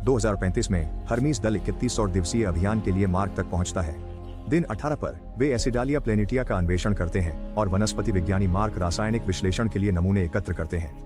2035 में हर्मीज दल 3100 दिवसीय अभियान के लिए मार्क तक पहुंचता है। दिन 18 पर वे एसिडालिया प्लेनिटिया का अन्वेषण करते हैं और वनस्पति विज्ञानी मार्क रासायनिक विश्लेषण के लिए नमूने एकत्र करते हैं।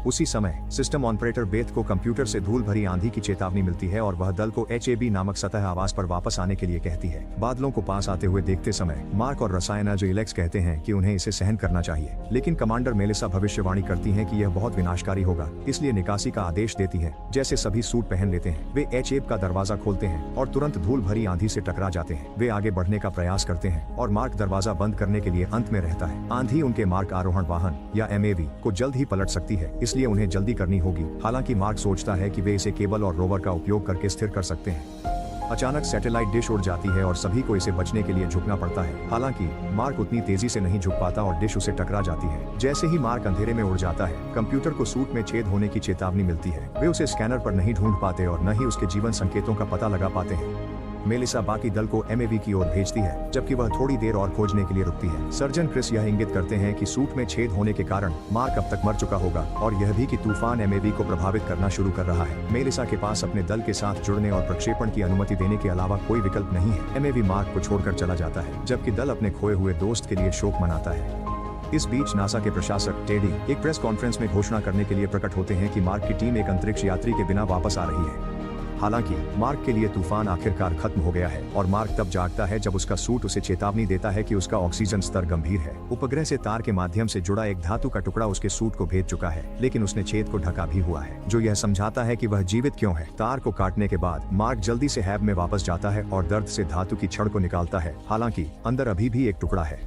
उसी समय सिस्टम ऑपरेटर बेथ को कंप्यूटर से धूल भरी आंधी की चेतावनी मिलती है और वह दल को HAB नामक सतह आवास पर वापस आने के लिए कहती है। बादलों को पास आते हुए देखते समय मार्क और रसायना जो इलेक्स कहते हैं कि उन्हें इसे सहन करना चाहिए, लेकिन कमांडर मेलिसा भविष्यवाणी करती है कि यह बहुत विनाशकारी होगा, इसलिए निकासी का आदेश देती है। जैसे सभी सूट पहन लेते हैं, वे HAB का दरवाजा खोलते हैं और तुरंत धूल भरी आंधी से टकरा जाते हैं। वे आगे बढ़ने का प्रयास करते हैं और मार्क दरवाजा बंद करने के लिए अंत में रहता है। आंधी उनके मार्क आरोहण वाहन या MAV को जल्द ही पलट सकती है, इसलिए उन्हें जल्दी करनी होगी। हालांकि मार्क सोचता है कि वे इसे केबल और रोवर का उपयोग करके स्थिर कर सकते हैं। अचानक सैटेलाइट डिश उड़ जाती है और सभी को इसे बचने के लिए झुकना पड़ता है। हालांकि मार्क उतनी तेजी से नहीं झुक पाता और डिश उसे टकरा जाती है। जैसे ही मार्क अंधेरे में उड़ जाता है, कंप्यूटर को सूट में छेद होने की चेतावनी मिलती है। वे उसे स्कैनर पर नहीं ढूंढ पाते और न ही उसके जीवन संकेतों का पता लगा पाते हैं। मेलिसा बाकी दल को MAV की ओर भेजती है, जबकि वह थोड़ी देर और खोजने के लिए रुकती है। सर्जन क्रिस यह इंगित करते हैं कि सूट में छेद होने के कारण मार्क अब तक मर चुका होगा और यह भी कि तूफान MAV को प्रभावित करना शुरू कर रहा है। मेलिसा के पास अपने दल के साथ जुड़ने और प्रक्षेपण की अनुमति देने के अलावा कोई विकल्प नहीं है। MAV मार्क को छोड़कर चला जाता है, जबकि दल अपने खोए हुए दोस्त के लिए शोक मनाता है। इस बीच नासा के प्रशासक टेडी एक प्रेस कॉन्फ्रेंस में घोषणा करने के लिए प्रकट होते हैं कि मार्क की टीम एक अंतरिक्ष यात्री के बिना वापस आ रही है। हालांकि मार्क के लिए तूफान आखिरकार खत्म हो गया है और मार्क तब जागता है जब उसका सूट उसे चेतावनी देता है कि उसका ऑक्सीजन स्तर गंभीर है। उपग्रह से तार के माध्यम से जुड़ा एक धातु का टुकड़ा उसके सूट को भेद चुका है, लेकिन उसने छेद को ढका भी हुआ है, जो यह समझाता है कि वह जीवित क्यों है। तार को काटने के बाद मार्क जल्दी से हैब में वापस जाता है और दर्द से धातु की छड़ को निकालता है। हालांकि अंदर अभी भी एक टुकड़ा है।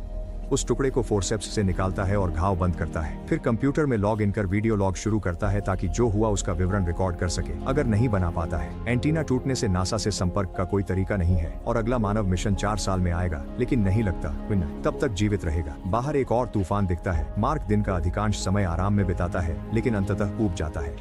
उस टुकड़े को फोर्सेप्स से निकालता है और घाव बंद करता है। फिर कंप्यूटर में लॉग इन कर वीडियो लॉग शुरू करता है ताकि जो हुआ उसका विवरण रिकॉर्ड कर सके। अगर नहीं बना पाता है, एंटीना टूटने से नासा से संपर्क का कोई तरीका नहीं है और अगला मानव मिशन 4 साल में आएगा, लेकिन नहीं लगता विन तब तक जीवित रहेगा। बाहर एक और तूफान दिखता है। मार्क दिन का अधिकांश समय आराम में बिताता है, लेकिन अंततः ऊब जाता है।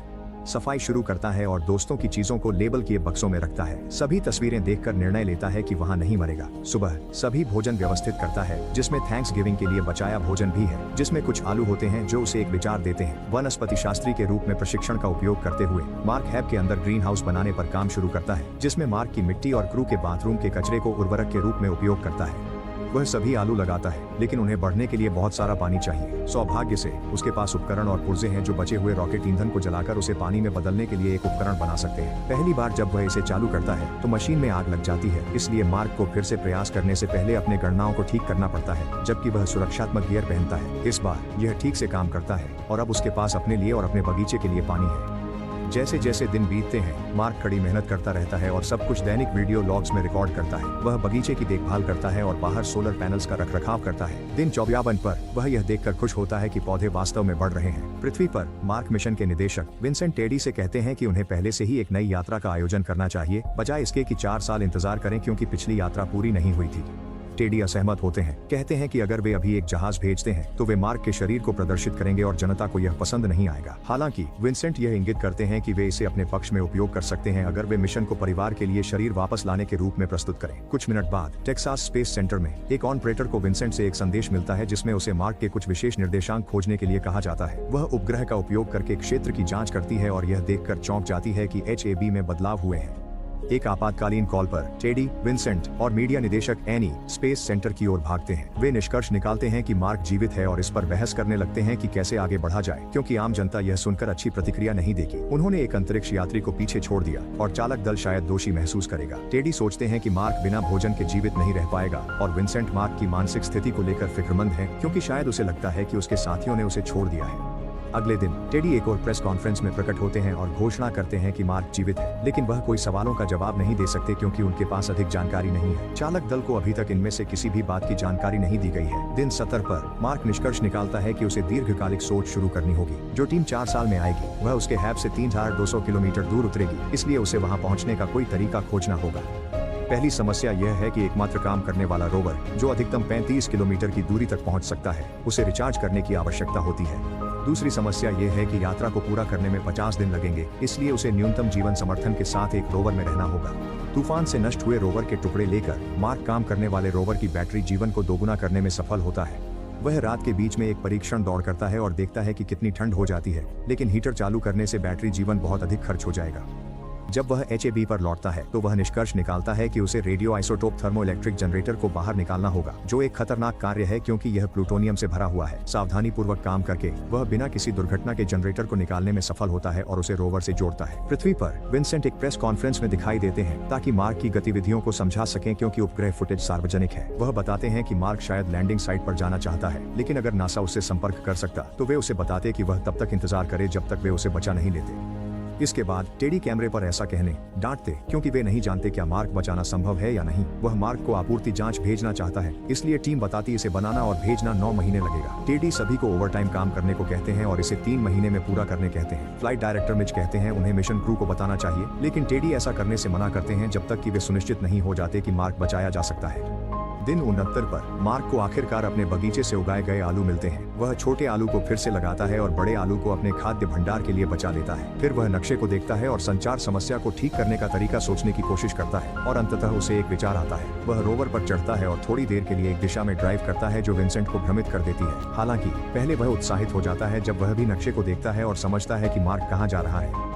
सफाई शुरू करता है और दोस्तों की चीजों को लेबल किए बक्सों में रखता है। सभी तस्वीरें देखकर निर्णय लेता है कि वहां नहीं मरेगा। सुबह सभी भोजन व्यवस्थित करता है, जिसमें थैंक्स गिविंग के लिए बचाया भोजन भी है, जिसमें कुछ आलू होते हैं जो उसे एक विचार देते हैं। वनस्पति शास्त्री के रूप में प्रशिक्षण का उपयोग करते हुए मार्क हैब के अंदर ग्रीन हाउस बनाने पर काम शुरू करता है, जिसमें मार्क की मिट्टी और क्रू के बाथरूम के कचरे को उर्वरक के रूप में उपयोग करता है। वह सभी आलू लगाता है, लेकिन उन्हें बढ़ने के लिए बहुत सारा पानी चाहिए। सौभाग्य से उसके पास उपकरण और पुर्जे हैं जो बचे हुए रॉकेट ईंधन को जलाकर उसे पानी में बदलने के लिए एक उपकरण बना सकते हैं। पहली बार जब वह इसे चालू करता है तो मशीन में आग लग जाती है, इसलिए मार्क को फिर से प्रयास करने से पहले अपने गणनाओं को ठीक करना पड़ता है, जबकि वह सुरक्षात्मक गियर पहनता है। इस बार यह ठीक से काम करता है और अब उसके पास अपने लिए और अपने बगीचे के लिए पानी है। जैसे जैसे दिन बीतते हैं, मार्क कड़ी मेहनत करता रहता है और सब कुछ दैनिक वीडियो लॉग्स में रिकॉर्ड करता है। वह बगीचे की देखभाल करता है और बाहर सोलर पैनल्स का रखरखाव करता है। दिन 54 पर वह यह देखकर खुश होता है कि पौधे वास्तव में बढ़ रहे हैं। पृथ्वी पर मार्क मिशन के निदेशक विंसेंट टेडी से कहते हैं कि उन्हें पहले से ही एक नई यात्रा का आयोजन करना चाहिए, बजाय इसके कि 4 साल इंतजार करें, क्योंकि पिछली यात्रा पूरी नहीं हुई थी। टेडी असहमत होते हैं, कहते हैं कि अगर वे अभी एक जहाज भेजते हैं तो वे मार्क के शरीर को प्रदर्शित करेंगे और जनता को यह पसंद नहीं आएगा। हालांकि विंसेंट यह इंगित करते हैं कि वे इसे अपने पक्ष में उपयोग कर सकते हैं अगर वे मिशन को परिवार के लिए शरीर वापस लाने के रूप में प्रस्तुत करें। कुछ मिनट बाद टेक्सास स्पेस सेंटर में एक ऑपरेटर को विंसेंट से एक संदेश मिलता है, जिसमें उसे मार्क के कुछ विशेष निर्देशांक खोजने के लिए कहा जाता है। वह उपग्रह का उपयोग करके क्षेत्र की जाँच करती है और यह देखकर चौंक जाती है कि HAB में बदलाव हुए हैं। एक आपातकालीन कॉल पर टेडी, विंसेंट और मीडिया निदेशक एनी स्पेस सेंटर की ओर भागते हैं। वे निष्कर्ष निकालते हैं कि मार्क जीवित है और इस पर बहस करने लगते हैं कि कैसे आगे बढ़ा जाए, क्योंकि आम जनता यह सुनकर अच्छी प्रतिक्रिया नहीं देगी। उन्होंने एक अंतरिक्ष यात्री को पीछे छोड़ दिया और चालक दल शायद दोषी महसूस करेगा। टेडी सोचते हैं कि मार्क बिना भोजन के जीवित नहीं रह पाएगा और विंसेंट मार्क की मानसिक स्थिति को लेकर फिक्रमंद है, क्योंकि शायद उसे लगता है कि उसके साथियों ने उसे छोड़ दिया है। अगले दिन टेडी एक और प्रेस कॉन्फ्रेंस में प्रकट होते हैं और घोषणा करते हैं कि मार्क जीवित है, लेकिन वह कोई सवालों का जवाब नहीं दे सकते क्योंकि उनके पास अधिक जानकारी नहीं है। चालक दल को अभी तक इनमें से किसी भी बात की जानकारी नहीं दी गई है। दिन 70 पर मार्क निष्कर्ष निकालता है कि उसे दीर्घकालिक सोच शुरू करनी होगी। जो टीम 4 साल में आएगी वह उसके हैब से 3200 किलोमीटर दूर उतरेगी, इसलिए उसे वहां पहुंचने का कोई तरीका खोजना होगा। पहली समस्या यह है कि एकमात्र काम करने वाला रोवर, जो अधिकतम 35 किलोमीटर की दूरी तक पहुंच सकता है, उसे रिचार्ज करने की आवश्यकता होती है। दूसरी समस्या यह है कि यात्रा को पूरा करने में 50 दिन लगेंगे, इसलिए उसे न्यूनतम जीवन समर्थन के साथ एक रोवर में रहना होगा। तूफान से नष्ट हुए रोवर के टुकड़े लेकर मार्क काम करने वाले रोवर की बैटरी जीवन को दोगुना करने में सफल होता है। वह रात के बीच में एक परीक्षण दौड़ करता है और देखता है कि कितनी ठंड हो जाती है, लेकिन हीटर चालू करने से बैटरी जीवन बहुत अधिक खर्च हो जाएगा। जब वह HAB पर लौटता है तो वह निष्कर्ष निकालता है कि उसे रेडियो आइसोटोप थर्मोइलेक्ट्रिक जनरेटर को बाहर निकालना होगा, जो एक खतरनाक कार्य है क्योंकि यह प्लूटोनियम से भरा हुआ है। सावधानी पूर्वक काम करके वह बिना किसी दुर्घटना के जनरेटर को निकालने में सफल होता है और उसे रोवर से जोड़ता है। पृथ्वी पर विंसेंट एक प्रेस कॉन्फ्रेंस में दिखाई देते हैं ताकि मार्क की गतिविधियों को समझा सकें, क्योंकि उपग्रह फुटेज सार्वजनिक है। वह बताते हैं कि मार्क शायद लैंडिंग साइट पर जाना चाहता है, लेकिन अगर नासा उससे संपर्क कर सकता तो वे उसे बताते कि वह तब तक इंतजार करे जब तक वे उसे बचा नहीं लेते। इसके बाद टेडी कैमरे पर ऐसा कहने डांटते क्योंकि वे नहीं जानते क्या मार्क बचाना संभव है या नहीं। वह मार्क को आपूर्ति जांच भेजना चाहता है, इसलिए टीम बताती इसे बनाना और भेजना 9 महीने लगेगा। टेडी सभी को ओवरटाइम काम करने को कहते हैं और इसे 3 महीने में पूरा करने कहते हैं। फ्लाइट डायरेक्टर मिच कहते हैं उन्हें मिशन क्रू को बताना चाहिए, लेकिन टेडी ऐसा करने से मना करते हैं जब तक कि वे सुनिश्चित नहीं हो जाते कि मार्क बचाया जा सकता है। दिन 69 पर मार्क को आखिरकार अपने बगीचे से उगाए गए आलू मिलते हैं। वह छोटे आलू को फिर से लगाता है और बड़े आलू को अपने खाद्य भंडार के लिए बचा लेता है। फिर वह नक्शे को देखता है और संचार समस्या को ठीक करने का तरीका सोचने की कोशिश करता है और अंततः उसे एक विचार आता है। वह रोवर पर चढ़ता है और थोड़ी देर के लिए एक दिशा में ड्राइव करता है जो विंसेंट को भ्रमित कर देती है। हालांकि पहले वह उत्साहित हो जाता है जब वह भी नक्शे को देखता है और समझता है कि मार्क कहाँ जा रहा है।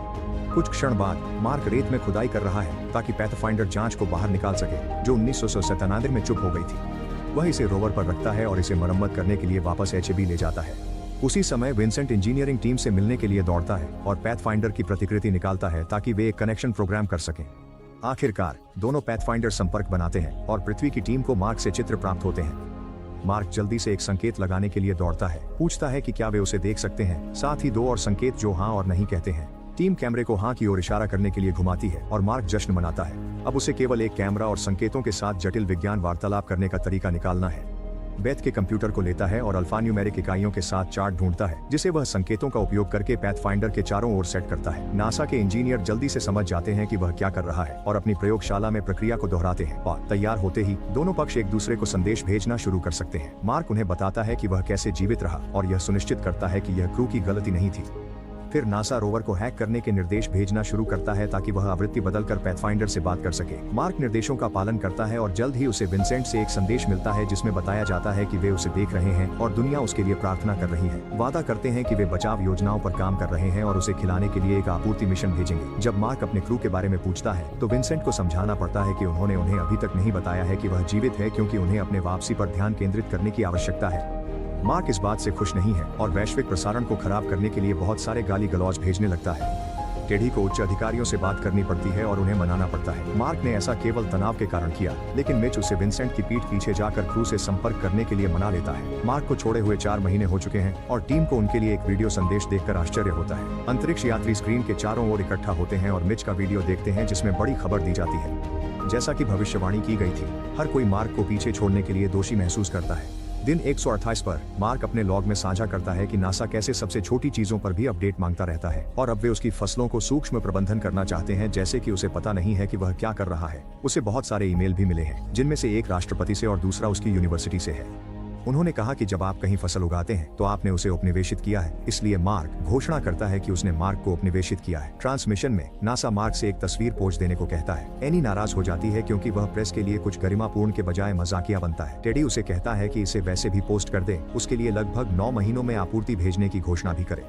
कुछ क्षण बाद मार्क रेत में खुदाई कर रहा है ताकि पैथफाइंडर जांच को बाहर निकाल सके, जो 1997 में चुप हो गई थी। वह इसे रोवर पर रखता है और इसे मरम्मत करने के लिए वापस HAB ले जाता है। उसी समय विंसेंट इंजीनियरिंग टीम से मिलने के लिए दौड़ता है और पैथफाइंडर की प्रतिकृति निकालता है ताकि वे एक कनेक्शन प्रोग्राम कर सकें। आखिरकार दोनों पैथफाइंडर संपर्क बनाते हैं और पृथ्वी की टीम को मार्क से चित्र प्राप्त होते हैं। मार्क जल्दी से एक संकेत लगाने के लिए दौड़ता है, पूछता है कि क्या वे उसे देख सकते हैं, साथ ही 2 और संकेत जो हाँ और नहीं कहते हैं। टीम कैमरे को हाँ की ओर इशारा करने के लिए घुमाती है और मार्क जश्न मनाता है। अब उसे केवल एक कैमरा और संकेतों के साथ जटिल विज्ञान वार्तालाप करने का तरीका निकालना है। बेथ के कंप्यूटर को लेता है और अल्फान्यूमेरिक इकाइयों के साथ चार्ट ढूंढता है, जिसे वह संकेतों का उपयोग करके पैथफाइंडर के चारों ओर सेट करता है। नासा के इंजीनियर जल्दी से समझ जाते हैं कि वह क्या कर रहा है और अपनी प्रयोगशाला में प्रक्रिया को दोहराते हैं और तैयार होते ही दोनों पक्ष एक दूसरे को संदेश भेजना शुरू कर सकते हैं। मार्क उन्हें बताता है कि वह कैसे जीवित रहा और यह सुनिश्चित करता है कि यह क्रू की गलती नहीं थी। फिर नासा रोवर को हैक करने के निर्देश भेजना शुरू करता है ताकि वह आवृत्ति बदलकर पैथफाइंडर से बात कर सके। मार्क निर्देशों का पालन करता है और जल्द ही उसे विंसेंट से एक संदेश मिलता है जिसमें बताया जाता है कि वे उसे देख रहे हैं और दुनिया उसके लिए प्रार्थना कर रही है। वादा करते हैं कि वे बचाव योजनाओं पर काम कर रहे हैं और उसे खिलाने के लिए एक आपूर्ति मिशन भेजेंगे। जब मार्क अपने क्रू के बारे में पूछता है तो विंसेंट को समझाना पड़ता है कि उन्होंने उन्हें अभी तक नहीं बताया है कि वह जीवित है, क्योंकि उन्हें अपने वापसी पर ध्यान केंद्रित करने की आवश्यकता है। मार्क इस बात से खुश नहीं है और वैश्विक प्रसारण को खराब करने के लिए बहुत सारे गाली गलौज भेजने लगता है। टेडी को उच्च अधिकारियों से बात करनी पड़ती है और उन्हें मनाना पड़ता है। मार्क ने ऐसा केवल तनाव के कारण किया, लेकिन मिच उसे विंसेंट की पीठ पीछे जाकर क्रू से संपर्क करने के लिए मना लेता है। मार्क को छोड़े हुए 4 महीने हो चुके हैं और टीम को उनके लिए एक वीडियो संदेश देखकर आश्चर्य होता है। अंतरिक्ष यात्री स्क्रीन के चारों ओर इकट्ठा होते हैं और मिच का वीडियो देखते हैं जिसमें बड़ी खबर दी जाती है। जैसा कि भविष्यवाणी की गई थी, हर कोई मार्क को पीछे छोड़ने के लिए दोषी महसूस करता है। दिन 128 पर मार्क अपने लॉग में साझा करता है कि नासा कैसे सबसे छोटी चीजों पर भी अपडेट मांगता रहता है और अब वे उसकी फसलों को सूक्ष्म प्रबंधन करना चाहते हैं, जैसे कि उसे पता नहीं है कि वह क्या कर रहा है। उसे बहुत सारे ईमेल भी मिले हैं, जिनमें से एक राष्ट्रपति से और दूसरा उसकी यूनिवर्सिटी से है। उन्होंने कहा कि जब आप कहीं फसल उगाते हैं तो आपने उसे उपनिवेशित किया है, इसलिए मार्क घोषणा करता है कि उसने मार्क को उपनिवेशित किया है। ट्रांसमिशन में नासा मार्क से एक तस्वीर पोस्ट देने को कहता है। एनी नाराज हो जाती है क्योंकि वह प्रेस के लिए कुछ गरिमापूर्ण के बजाय मजाकिया बनता है। टेडी उसे कहता है कि इसे वैसे भी पोस्ट कर दे, उसके लिए लगभग 9 महीनों में आपूर्ति भेजने की घोषणा भी करे।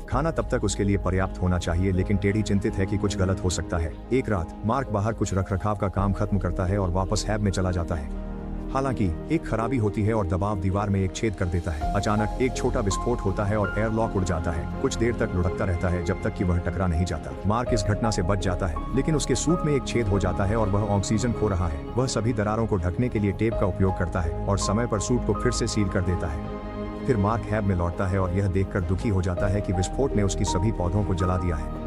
खाना तब तक उसके लिए पर्याप्त होना चाहिए, लेकिन टेडी चिंतित है कि कुछ गलत हो सकता है। एक रात मार्क बाहर कुछ रखरखाव का काम खत्म करता है और वापस हैब में चला जाता है। हालांकि एक खराबी होती है और दबाव दीवार में एक छेद कर देता है। अचानक एक छोटा विस्फोट होता है और एयरलॉक उड़ जाता है। कुछ देर तक लुढ़कता रहता है जब तक कि वह टकरा नहीं जाता। मार्क इस घटना से बच जाता है, लेकिन उसके सूट में एक छेद हो जाता है और वह ऑक्सीजन खो रहा है। वह सभी दरारों को ढकने के लिए टेप का उपयोग करता है और समय पर सूट को फिर से सील कर देता है। फिर मार्क हैब में लौटता है और यह देखकर दुखी हो जाता है कि विस्फोट ने उसकी सभी पौधों को जला दिया है।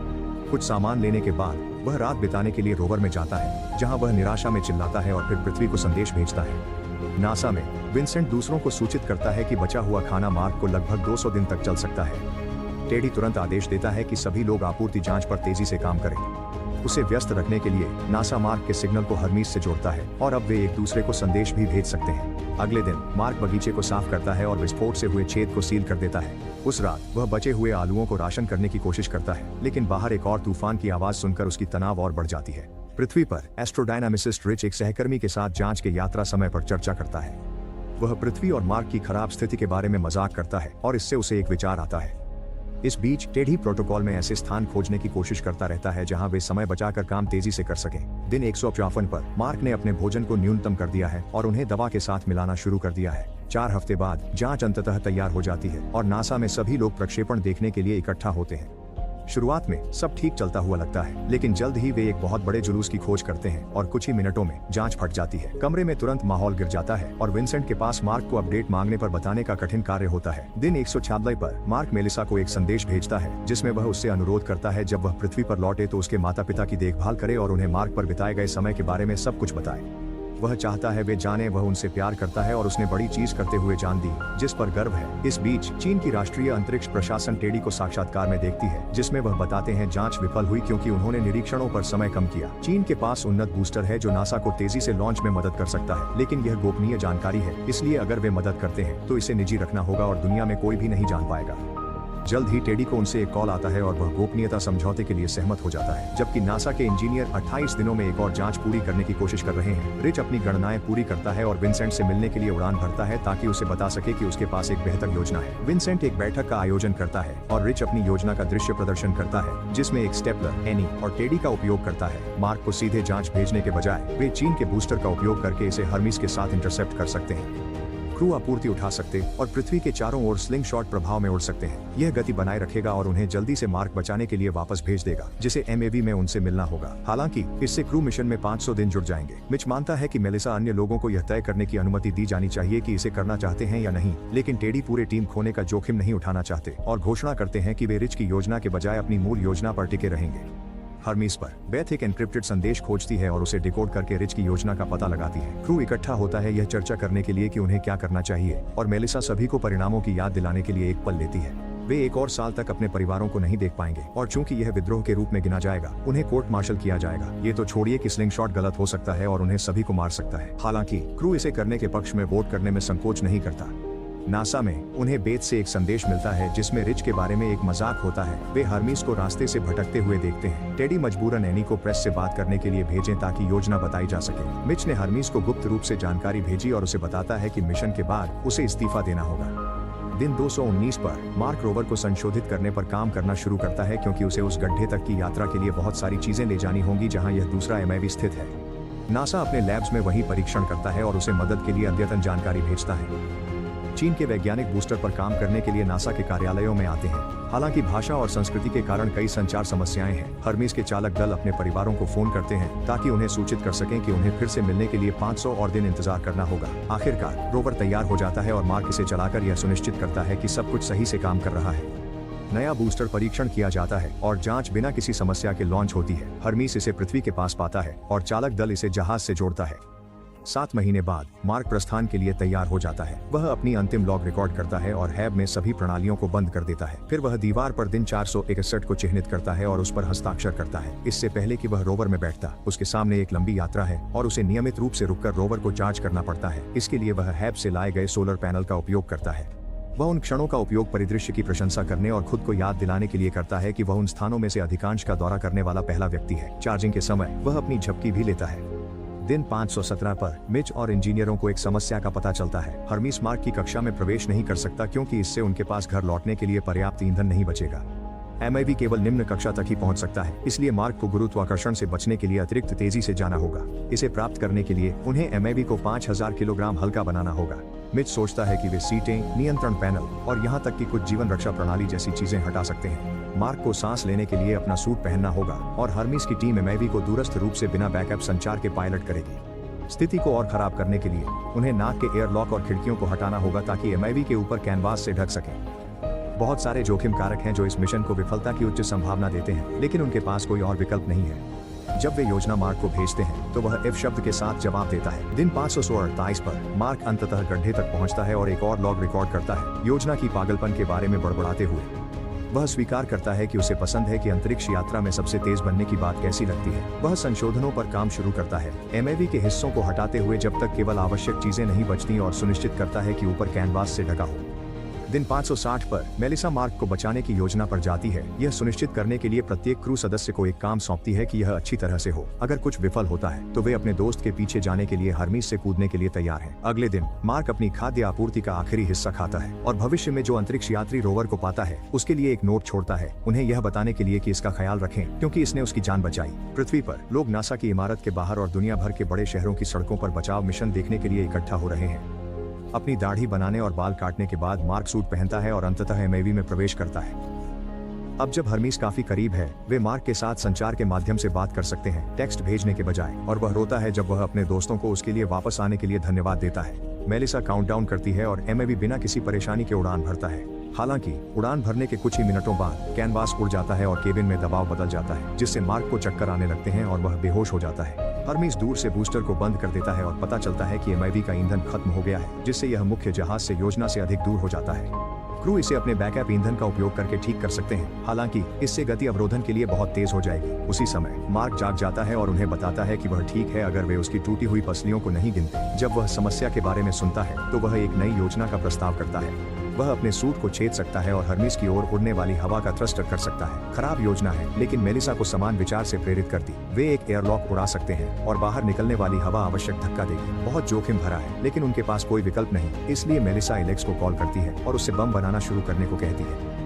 कुछ सामान लेने के बाद वह रात बिताने के लिए रोवर में जाता है, जहाँ वह निराशा में चिल्लाता है और फिर पृथ्वी को संदेश भेजता है। नासा में विंसेंट दूसरों को सूचित करता है कि बचा हुआ खाना मार्क को लगभग 200 दिन तक चल सकता है। टेडी तुरंत आदेश देता है कि सभी लोग आपूर्ति जांच पर तेजी से काम करें। उसे व्यस्त रखने के लिए नासा मार्क के सिग्नल को हरमीस से जोड़ता है और अब वे एक दूसरे को संदेश भी भेज सकते हैं। अगले दिन मार्क बगीचे को साफ करता है और विस्फोट से हुए छेद को सील कर देता है। उस रात वह बचे हुए आलुओं को राशन करने की कोशिश करता है, लेकिन बाहर एक और तूफान की आवाज सुनकर उसकी तनाव और बढ़ जाती है। पृथ्वी पर एस्ट्रोडायनामिसिस्ट रिच एक सहकर्मी के साथ जांच के यात्रा समय पर चर्चा करता है। वह पृथ्वी और मार्क की खराब स्थिति के बारे में मजाक करता है और इससे उसे एक विचार आता है। इस बीच टेडी प्रोटोकॉल में ऐसे स्थान खोजने की कोशिश करता रहता है जहां वे समय बचाकर काम तेजी से कर सकें। दिन 154 पर मार्क ने अपने भोजन को न्यूनतम कर दिया है और उन्हें दवा के साथ मिलाना शुरू कर दिया है। 4 हफ्ते बाद जांच अंततः तैयार हो जाती है और नासा में सभी लोग प्रक्षेपण देखने के लिए इकट्ठा होते हैं। शुरुआत में सब ठीक चलता हुआ लगता है, लेकिन जल्द ही वे एक बहुत बड़े जुलूस की खोज करते हैं और कुछ ही मिनटों में जांच फट जाती है। कमरे में तुरंत माहौल गिर जाता है और विंसेंट के पास मार्क को अपडेट मांगने पर बताने का कठिन कार्य होता है। दिन 146 पर मार्क मेलिसा को एक संदेश भेजता है जिसमें वह उससे अनुरोध करता है जब वह पृथ्वी पर लौटे तो उसके माता पिता की देखभाल करे और उन्हें मार्क पर बिताए गए समय के बारे में सब कुछ बताए। वह चाहता है वे जाने वह उनसे प्यार करता है और उसने बड़ी चीज करते हुए जान दी जिस पर गर्व है। इस बीच चीन की राष्ट्रीय अंतरिक्ष प्रशासन टेडी को साक्षात्कार में देखती है जिसमें वह बताते हैं जांच विफल हुई क्योंकि उन्होंने निरीक्षणों पर समय कम किया। चीन के पास उन्नत बूस्टर है जो नासा को तेजी से लॉन्च में मदद कर सकता है, लेकिन यह गोपनीय जानकारी है, इसलिए अगर वे मदद करते हैं तो इसे निजी रखना होगा और दुनिया में कोई भी नहीं जान पाएगा। जल्द ही टेडी को उनसे एक कॉल आता है और वह गोपनीयता समझौते के लिए सहमत हो जाता है, जबकि नासा के इंजीनियर 28 दिनों में एक और जांच पूरी करने की कोशिश कर रहे हैं। रिच अपनी गणनाएं पूरी करता है और विंसेंट से मिलने के लिए उड़ान भरता है ताकि उसे बता सके कि उसके पास एक बेहतर योजना है। विंसेंट एक बैठक का आयोजन करता है और रिच अपनी योजना का दृश्य प्रदर्शन करता है जिसमें एक स्टेपलर, एनी और टेडी का उपयोग करता है। मार्क को सीधे जांच भेजने के बजाय वे चीन के बूस्टर का उपयोग करके इसे हर्मीस के साथ इंटरसेप्ट कर सकते हैं। क्रू आपूर्ति उठा सकते और पृथ्वी के चारों ओर स्लिंग शॉट प्रभाव में उड़ सकते हैं। यह गति बनाए रखेगा और उन्हें जल्दी से मार्क बचाने के लिए वापस भेज देगा जिसे एमएवी में उनसे मिलना होगा। हालांकि इससे क्रू मिशन में 500 दिन जुड़ जाएंगे। मिच मानता है कि मेलिसा अन्य लोगों को यह तय करने की अनुमति दी जानी चाहिए कि इसे करना चाहते हैं या नहीं, लेकिन टेडी पूरे टीम खोने का जोखिम नहीं उठाना चाहते और घोषणा करते हैं कि वे रिच की योजना के बजाय अपनी मूल योजना पर टिके रहेंगे। हर्मीस पर बेथ एक एन्क्रिप्टेड संदेश खोजती है और उसे डिकोड करके रिच की योजना का पता लगाती है। क्रू इकट्ठा होता है यह चर्चा करने के लिए कि उन्हें क्या करना चाहिए और मेलिसा सभी को परिणामों की याद दिलाने के लिए एक पल लेती है। वे एक और साल तक अपने परिवारों को नहीं देख पाएंगे और चूंकि यह विद्रोह के रूप में गिना जाएगा उन्हें कोर्ट मार्शल किया जाएगा। ये तो छोड़िए कि स्लिंग शॉट गलत हो सकता है और उन्हें सभी को मार सकता है। हालांकि क्रू इसे करने के पक्ष में वोट करने में संकोच नहीं करता। नासा में उन्हें बेथ से एक संदेश मिलता है जिसमें रिच के बारे में एक मजाक होता है। वे हर्मीस को रास्ते से भटकते हुए देखते हैं। टेडी मजबूरन एनी को प्रेस से बात करने के लिए भेजें ताकि योजना बताई जा सके। मिच ने हर्मीस को गुप्त रूप से जानकारी भेजी और उसे बताता है कि मिशन के बाद उसे इस्तीफा देना होगा। दिन 219 पर मार्क रोवर को संशोधित करने पर काम करना शुरू करता है क्योंकि उसे उस गड्ढे तक की यात्रा के लिए बहुत सारी चीजें ले जानी होंगी जहां यह दूसरा एमआईवी स्थित है। नासा अपने लैब्स में वही परीक्षण करता है और उसे मदद के लिए अद्यतन जानकारी भेजता है। चीन के वैज्ञानिक बूस्टर पर काम करने के लिए नासा के कार्यालयों में आते हैं। हालांकि भाषा और संस्कृति के कारण कई संचार समस्याएं हैं। हर्मीस के चालक दल अपने परिवारों को फोन करते हैं ताकि उन्हें सूचित कर सकें कि उन्हें फिर से मिलने के लिए 500 और दिन इंतजार करना होगा। आखिरकार रोवर तैयार हो जाता है और मार्क इसे चलाकर यह सुनिश्चित करता है कि सब कुछ सही से काम कर रहा है। नया बूस्टर परीक्षण किया जाता है और जांच बिना किसी समस्या के लॉन्च होती है। हर्मीस इसे पृथ्वी के पास पाता है और चालक दल इसे जहाज से जोड़ता है। 7 महीने बाद मार्क प्रस्थान के लिए तैयार हो जाता है। वह अपनी अंतिम लॉग रिकॉर्ड करता है और हैब में सभी प्रणालियों को बंद कर देता है। फिर वह दीवार पर दिन 461 को चिन्हित करता है और उस पर हस्ताक्षर करता है। इससे पहले कि वह रोवर में बैठता, उसके सामने एक लंबी यात्रा है और उसे नियमित रूप से रुककर रोवर को चार्ज करना पड़ता है। इसके लिए वह हैब से लाए गए सोलर पैनल का उपयोग करता है। वह उन क्षणों का उपयोग परिदृश्य की प्रशंसा करने और खुद को याद दिलाने के लिए करता है कि वह उन स्थानों में से अधिकांश का दौरा करने वाला पहला व्यक्ति है। चार्जिंग के समय वह अपनी झपकी भी लेता है। दिन 517 पर मिच और इंजीनियरों को एक समस्या का पता चलता है। हर्मीस मार्क की कक्षा में प्रवेश नहीं कर सकता क्योंकि इससे उनके पास घर लौटने के लिए पर्याप्त ईंधन नहीं बचेगा। एमआईवी केवल निम्न कक्षा तक ही पहुंच सकता है, इसलिए मार्क को गुरुत्वाकर्षण से बचने के लिए अतिरिक्त तेजी से जाना होगा। इसे प्राप्त करने के लिए उन्हें एमआईवी को 5000 किलोग्राम हल्का बनाना होगा। मिच सोचता है कि वे सीटें, नियंत्रण पैनल और यहाँ तक कि कुछ जीवन रक्षा प्रणाली जैसी चीजें हटा सकते हैं। मार्क को सांस लेने के लिए अपना सूट पहनना होगा और हर्मीस की टीम एमआईवी को दूरस्थ रूप से बिना बैकअप संचार के पायलट करेगी। स्थिति को और खराब करने के लिए उन्हें नाक के एयरलॉक और खिड़कियों को हटाना होगा ताकि एमआईवी के ऊपर कैनवास से ढक सकें। बहुत सारे जोखिम कारक हैं जो इस मिशन को विफलता की उच्च संभावना देते हैं, लेकिन उनके पास कोई और विकल्प नहीं है। जब वे योजना मार्क को भेजते हैं तो वह एफ शब्द के साथ जवाब देता है। दिन 528 पर मार्क अंततः गड्ढे तक पहुंचता है और एक और लॉग रिकॉर्ड करता है, योजना की पागलपन के बारे में बड़बड़ाते हुए। वह स्वीकार करता है कि उसे पसंद है कि अंतरिक्ष यात्रा में सबसे तेज बनने की बात कैसी लगती है। वह संशोधनों पर काम शुरू करता है, एमआईवी के हिस्सों को हटाते हुए जब तक केवल आवश्यक चीजें नहीं बचती और सुनिश्चित करता है कि ऊपर कैनवास से ढका हो। दिन 560 पर मेलिसा मार्क को बचाने की योजना पर जाती है, यह सुनिश्चित करने के लिए प्रत्येक क्रू सदस्य को एक काम सौंपती है कि यह अच्छी तरह से हो। अगर कुछ विफल होता है तो वे अपने दोस्त के पीछे जाने के लिए हर्मीज से कूदने के लिए तैयार हैं। अगले दिन मार्क अपनी खाद्य आपूर्ति का आखिरी हिस्सा खाता है और भविष्य में जो अंतरिक्ष यात्री रोवर को पाता है उसके लिए एक नोट छोड़ता है, उन्हें यह बताने के लिए कि इसका ख्याल रखें क्योंकि इसने उसकी जान बचाई। पृथ्वी पर लोग नासा की इमारत के बाहर और दुनिया भर के बड़े शहरों की सड़कों पर बचाव मिशन देखने के लिए इकट्ठा हो रहे हैं। अपनी दाढ़ी बनाने और बाल काटने के बाद मार्क सूट पहनता है और अंततः एमआईवी में प्रवेश करता है। अब जब हर्मीज काफी करीब है, वे मार्क के साथ संचार के माध्यम से बात कर सकते हैं, टेक्स्ट भेजने के बजाय, और वह रोता है जब वह अपने दोस्तों को उसके लिए वापस आने के लिए धन्यवाद देता है। मेलिसा काउंटडाउन करती है और एमआईवी बिना किसी परेशानी के उड़ान भरता है। हालांकि उड़ान भरने के कुछ ही मिनटों बाद कैनवास उड़ जाता है और केबिन में दबाव बदल जाता है, जिससे मार्क को चक्कर आने लगते हैं और वह बेहोश हो जाता है। हर्मीज दूर से बूस्टर को बंद कर देता है और पता चलता है कि एमआईवी का ईंधन खत्म हो गया है, जिससे यह मुख्य जहाज से योजना से अधिक दूर हो जाता है। क्रू इसे अपने बैकअप ईंधन का उपयोग करके ठीक कर सकते हैं, हालांकि इससे गति अवरोधन के लिए बहुत तेज हो जाएगी। उसी समय मार्क जाग जाता है और उन्हें बताता है कि वह ठीक है अगर वे उसकी टूटी हुई पसलियों को नहीं गिनते। जब वह समस्या के बारे में सुनता है तो वह एक नई योजना का प्रस्ताव करता है। वह अपने सूट को छेद सकता है और हर्मीज की ओर उड़ने वाली हवा का थ्रस्टर कर सकता है। खराब योजना है, लेकिन मेलिसा को समान विचार से प्रेरित करती। वे एक एयरलॉक उड़ा सकते हैं और बाहर निकलने वाली हवा आवश्यक धक्का देगी। बहुत जोखिम भरा है, लेकिन उनके पास कोई विकल्प नहीं, इसलिए मेलिसा एलेक्स को कॉल करती है और उससे बम बनाना शुरू करने को कहती है।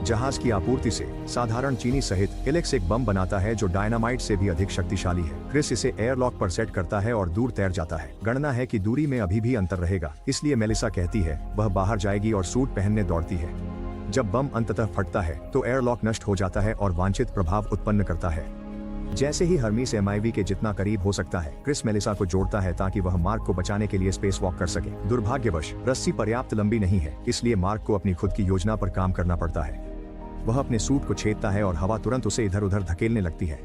जहाज की आपूर्ति से साधारण चीनी सहित एलेक्स एक बम बनाता है जो डायनामाइट से भी अधिक शक्तिशाली है। क्रिस इसे एयरलॉक पर सेट करता है और दूर तैर जाता है। गणना है कि दूरी में अभी भी अंतर रहेगा, इसलिए मेलिसा कहती है वह बाहर जाएगी और सूट पहनने दौड़ती है। जब बम अंततः फटता है तो एयरलॉक नष्ट हो जाता है और वांछित प्रभाव उत्पन्न करता है। जैसे ही हर्मीज एमआईवी के जितना करीब हो सकता है, क्रिस मेलिसा को जोड़ता है ताकि वह मार्क को बचाने के लिए स्पेस वॉक कर सके। दुर्भाग्यवश रस्सी पर्याप्त लंबी नहीं है, इसलिए मार्क को अपनी खुद की योजना पर काम करना पड़ता है। वह अपने सूट को छेदता है और हवा तुरंत उसे इधर उधर धकेलने लगती है।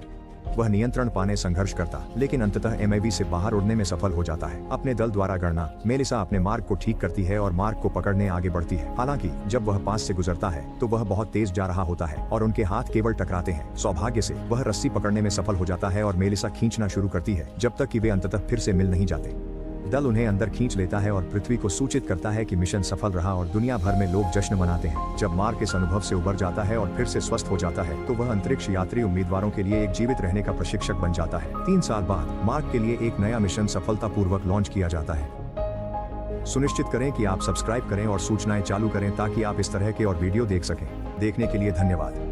वह नियंत्रण पाने संघर्ष करता, लेकिन अंततः एमआईवी से बाहर उड़ने में सफल हो जाता है। अपने दल द्वारा गणना, मेलिसा अपने मार्क को ठीक करती है और मार्क को पकड़ने आगे बढ़ती है। हालांकि जब वह पास से गुजरता है तो वह बहुत तेज जा रहा होता है और उनके हाथ केवल टकराते हैं। सौभाग्य से वह रस्सी पकड़ने में सफल हो जाता है और मेलिसा खींचना शुरू करती है जब तक कि वे अंततः फिर से मिल नहीं जाते। दल उन्हें अंदर खींच लेता है और पृथ्वी को सूचित करता है कि मिशन सफल रहा और दुनिया भर में लोग जश्न मनाते हैं। जब मार्क इस अनुभव से उबर जाता है और फिर से स्वस्थ हो जाता है तो वह अंतरिक्ष यात्री उम्मीदवारों के लिए एक जीवित रहने का प्रशिक्षक बन जाता है। 3 साल बाद मार्क के लिए एक नया मिशन सफलतापूर्वक लॉन्च किया जाता है। सुनिश्चित करें कि आप सब्सक्राइब करें और सूचनाएं चालू करें ताकि आप इस तरह के और वीडियो देख सकें। देखने के लिए धन्यवाद।